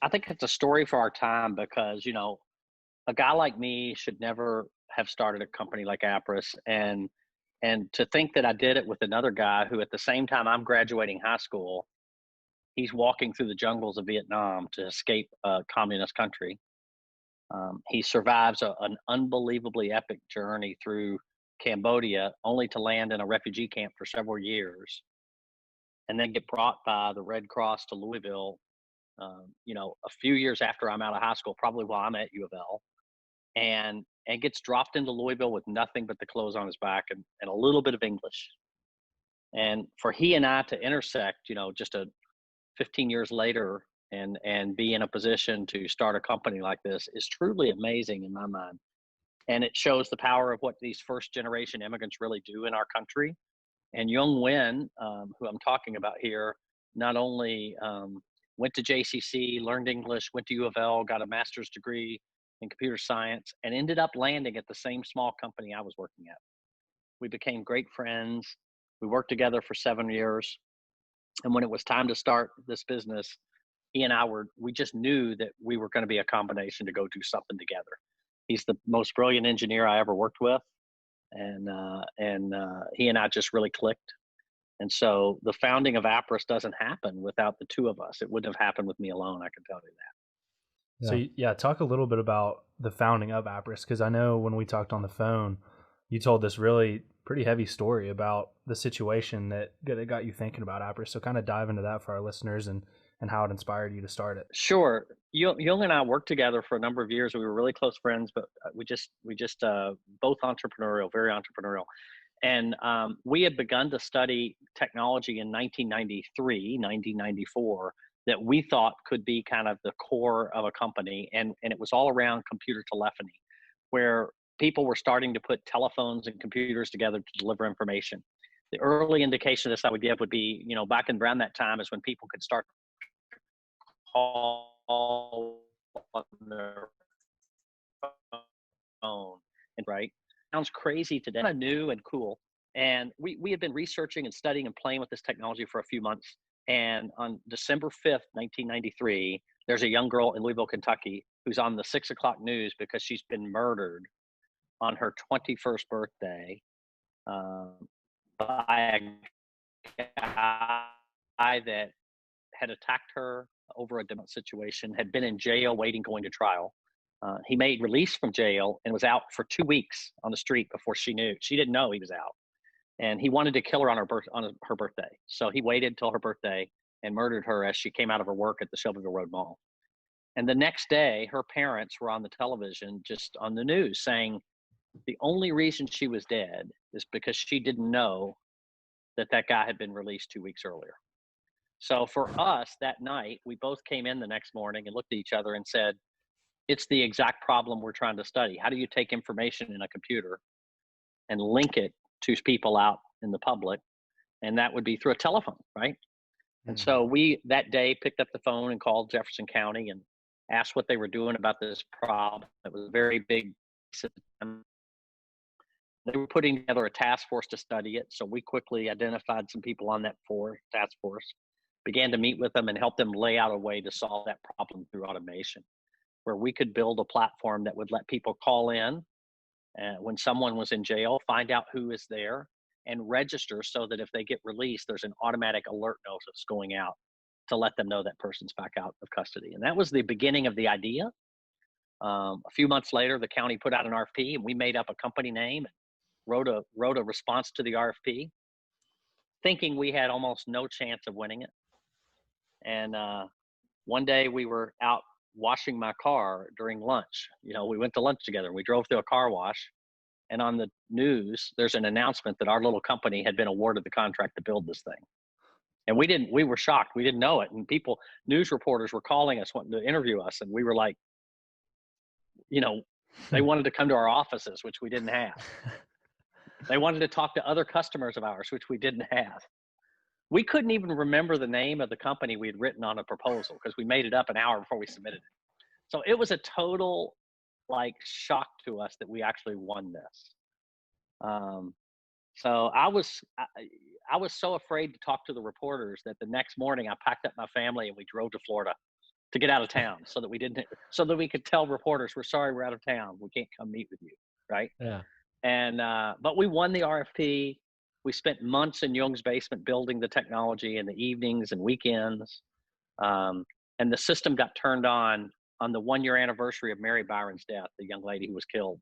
I think it's a story for our time because, a guy like me should never have started a company like Appriss. And to think that I did it with another guy who at the same time I'm graduating high school, he's walking through the jungles of Vietnam to escape a communist country. He survives an unbelievably epic journey through Cambodia, only to land in a refugee camp for several years, and then get brought by the Red Cross to Louisville. A few years after I'm out of high school, probably while I'm at U of L, and gets dropped into Louisville with nothing but the clothes on his back and a little bit of English. And for he and I to intersect, just 15 years later and be in a position to start a company like this is truly amazing in my mind. And it shows the power of what these first generation immigrants really do in our country. And Young Nguyen, who I'm talking about here, not only went to JCC, learned English, went to U of L, got a master's degree in computer science, and ended up landing at the same small company I was working at. We became great friends. We worked together for 7 years. And when it was time to start this business, he and we just knew that we were going to be a combination to go do something together. He's the most brilliant engineer I ever worked with. And he and I just really clicked. And so the founding of Appriss doesn't happen without the two of us. It wouldn't have happened with me alone, I can tell you that. So yeah, talk a little bit about the founding of Appriss, because I know when we talked on the phone, you told this really pretty heavy story about the situation that got you thinking about Appriss. So kind of dive into that for our listeners and how it inspired you to start it. Sure. Young and I worked together for a number of years. We were really close friends, but we just both entrepreneurial, very entrepreneurial. And we had begun to study technology in 1994 that we thought could be kind of the core of a company. And it was all around computer telephony, where people were starting to put telephones and computers together to deliver information. The early indication of this I would give would be, back in around that time is when people could start to call on their phone, and right? Sounds crazy today, kind of new and cool. And we had been researching and studying and playing with this technology for a few months. And on December 5th, 1993, there's a young girl in Louisville, Kentucky, who's on the 6 o'clock news because she's been murdered on her 21st birthday by a guy that had attacked her over a different situation, had been in jail waiting, going to trial. He made release from jail and was out for 2 weeks on the street before she knew. She didn't know he was out. And he wanted to kill her on her birthday. So he waited till her birthday and murdered her as she came out of her work at the Shelbyville Road Mall. And the next day, her parents were on the television, just on the news, saying the only reason she was dead is because she didn't know that guy had been released 2 weeks earlier. So for us that night, we both came in the next morning and looked at each other and said, it's the exact problem we're trying to study. How do you take information in a computer and link it to people out in the public? And that would be through a telephone, right? Mm-hmm. And so we that day picked up the phone and called Jefferson County and asked what they were doing about this problem. It was a very big. They were putting together a task force to study it. So we quickly identified some people on that task force, began to meet with them and help them lay out a way to solve that problem through automation, where we could build a platform that would let people call in when someone was in jail, find out who is there, and register so that if they get released, there's an automatic alert notice going out to let them know that person's back out of custody. And that was the beginning of the idea. A few months later, the county put out an RFP, and we made up a company name, and wrote a response to the RFP, thinking we had almost no chance of winning it. And one day we were out washing my car during lunch. We went to lunch together, and we drove through a car wash. And on the news, there's an announcement that our little company had been awarded the contract to build this thing. And we were shocked. We didn't know it. And news reporters were calling us, wanting to interview us. And we were like, they wanted to come to our offices, which we didn't have. They wanted to talk to other customers of ours, which we didn't have. We couldn't even remember the name of the company we had written on a proposal because we made it up an hour before we submitted it. So it was a total shock to us that we actually won this. So I was so afraid to talk to the reporters that the next morning I packed up my family and we drove to Florida to get out of town so that we didn't, so that we could tell reporters, we're sorry, we're out of town. We can't come meet with you. Right. Yeah. And, but we won the RFP. We spent months in Jung's basement building the technology in the evenings and weekends. Um, and the system got turned on the 1 year anniversary of Mary Byron's death, the young lady who was killed